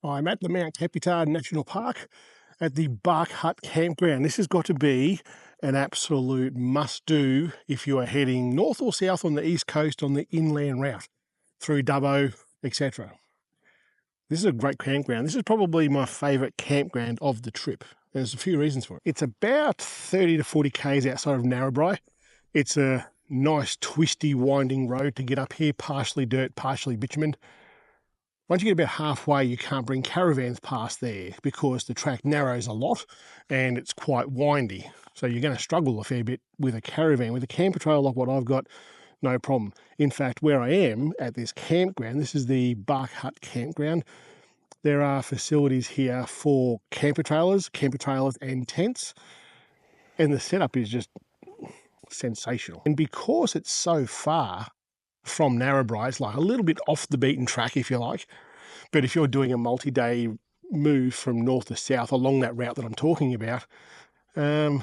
I'm at the Mount Kepitard National Park at the Bark Hut Campground. This has got to be an absolute must-do if you are heading north or south on the east coast on the inland route through Dubbo, etc. This is a great campground. This is probably my favourite campground of the trip. There's a few reasons for it. It's about 30 to 40 k's outside of Narrabri. It's a nice twisty winding road to get up here, partially dirt, partially bitumen. Once you get about halfway, you can't bring caravans past there because the track narrows a lot and it's quite windy. So you're going to struggle a fair bit with a caravan. With a camper trailer like what I've got, no problem. In fact, where I am at this campground, this is the Bark Hut Campground. There are facilities here for camper trailers and tents. And the setup is just sensational. And because it's so far from Narrabri, it's like a little bit off the beaten track, if you like. But if you're doing a multi-day move from north to south along that route that I'm talking about, this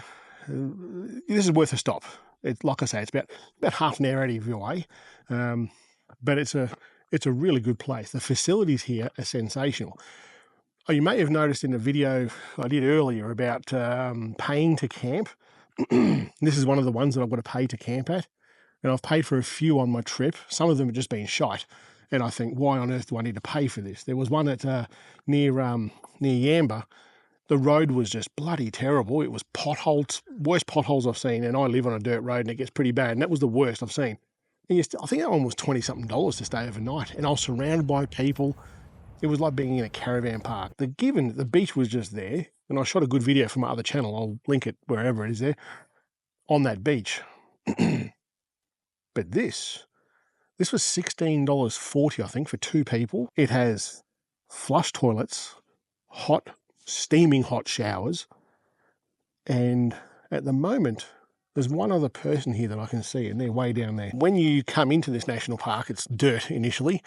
is worth a stop. It's like I say, it's about half an hour out of your way, but it's a really good place. The facilities here are sensational. Oh, you may have noticed in the video I did earlier about paying to camp. This is one of the ones that I've got to pay to camp at. And I've paid for a few on my trip. Some of them have just been shite. And I think, why on earth do I need to pay for this? There was one at near Yamba. The road was just bloody terrible. It was potholes, worst potholes I've seen. And I live on a dirt road and it gets pretty bad. And that was the worst I've seen. And I think that one was $20-something to stay overnight. And I was surrounded by people. It was like being in a caravan park. The beach was just there. And I shot a good video from my other channel. I'll link it wherever it is there on that beach. But this was $16.40, I think, for two people. It has flush toilets, steaming hot showers. And at the moment, there's one other person here that I can see, and they're way down there. When you come into this national park, it's dirt initially,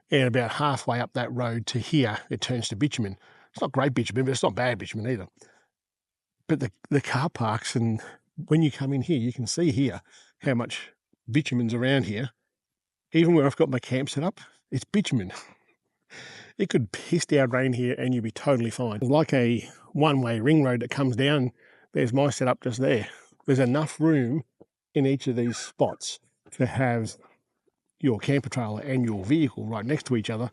and about halfway up that road to here, it turns to bitumen. It's not great bitumen, but it's not bad bitumen either. But the car parks, and when you come in here, you can see here how much bitumen's around here. Even where I've got my camp set up, it's bitumen. It could piss down rain here and you'd be totally fine. It's like a one-way ring road that comes down. There's my setup just there. There's enough room in each of these spots to have your camper trailer and your vehicle right next to each other.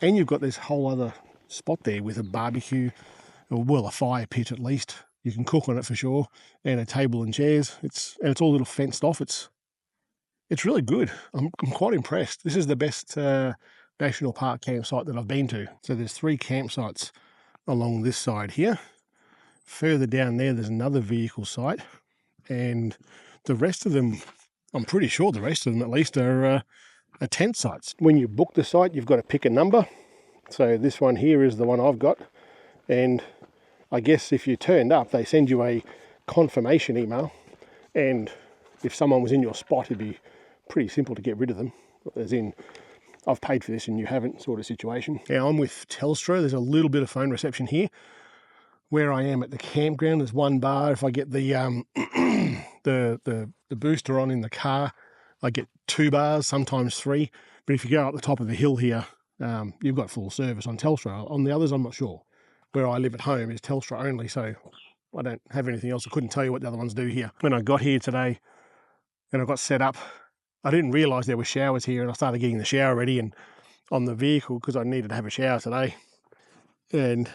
And you've got this whole other spot there with a barbecue, or well, a fire pit at least. You can cook on it for sure, and a table and chairs. It's all a little fenced off. It's really good. I'm quite impressed. This is the best national park campsite that I've been to. So there's 3 campsites along this side here. Further down there's another vehicle site. And the rest of them, I'm pretty sure the rest of them at least are tent sites. When you book the site, you've got to pick a number. So this one here is the one I've got. And I guess if you turned up, they send you a confirmation email. And if someone was in your spot, it'd be pretty simple to get rid of them, as in I've paid for this and you haven't sort of situation. Now I'm with Telstra. There's a little bit of phone reception here. Where I am at the campground, there's one bar. If I get the the booster on in the car, I get 2 bars, sometimes 3. But if you go up the top of the hill here, you've got full service on Telstra. On the others, I'm not sure. Where I live at home is Telstra only, so I don't have anything else. I couldn't tell you what the other ones do here. When I got here today and I got set up, I didn't realise there were showers here, and I started getting the shower ready and on the vehicle because I needed to have a shower today. And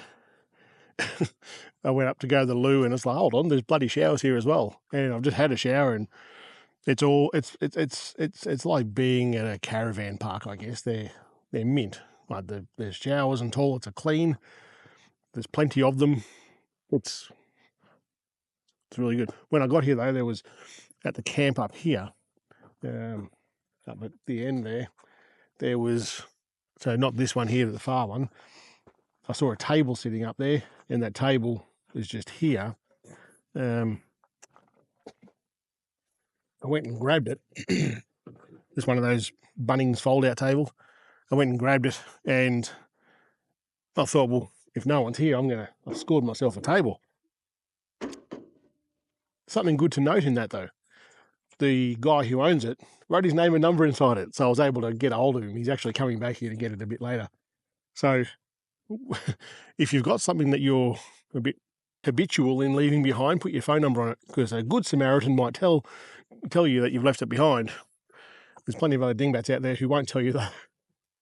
I went up to go to the loo, and it's like, hold on, there's bloody showers here as well. And I've just had a shower, and it's like being at a caravan park, I guess. They're mint. Like there's showers and toilets are clean. There's plenty of them. It's really good. When I got here though, there was at the camp up here. Up at the end there was, so not this one here, but the far one. I saw a table sitting up there, and that table is just here. I went and grabbed it. It's one of those Bunnings fold-out tables. I went and grabbed it, and I thought, well, if no one's here, I've scored myself a table. Something good to note in that though. The guy who owns it wrote his name and number inside it, so I was able to get a hold of him. He's actually coming back here to get it a bit later. So if you've got something that you're a bit habitual in leaving behind, put your phone number on it, because a good Samaritan might tell you that you've left it behind. There's plenty of other dingbats out there who won't tell you that.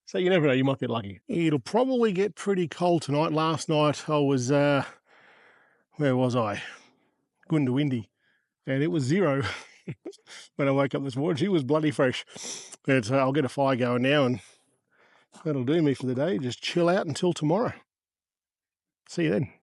So you never know, you might get lucky. It'll probably get pretty cold tonight. Last night I was, where was I? Goondiwindi. And it was 0 when I woke up this morning. It was bloody fresh. But I'll get a fire going now, and that'll do me for the day. Just chill out until tomorrow. See you then.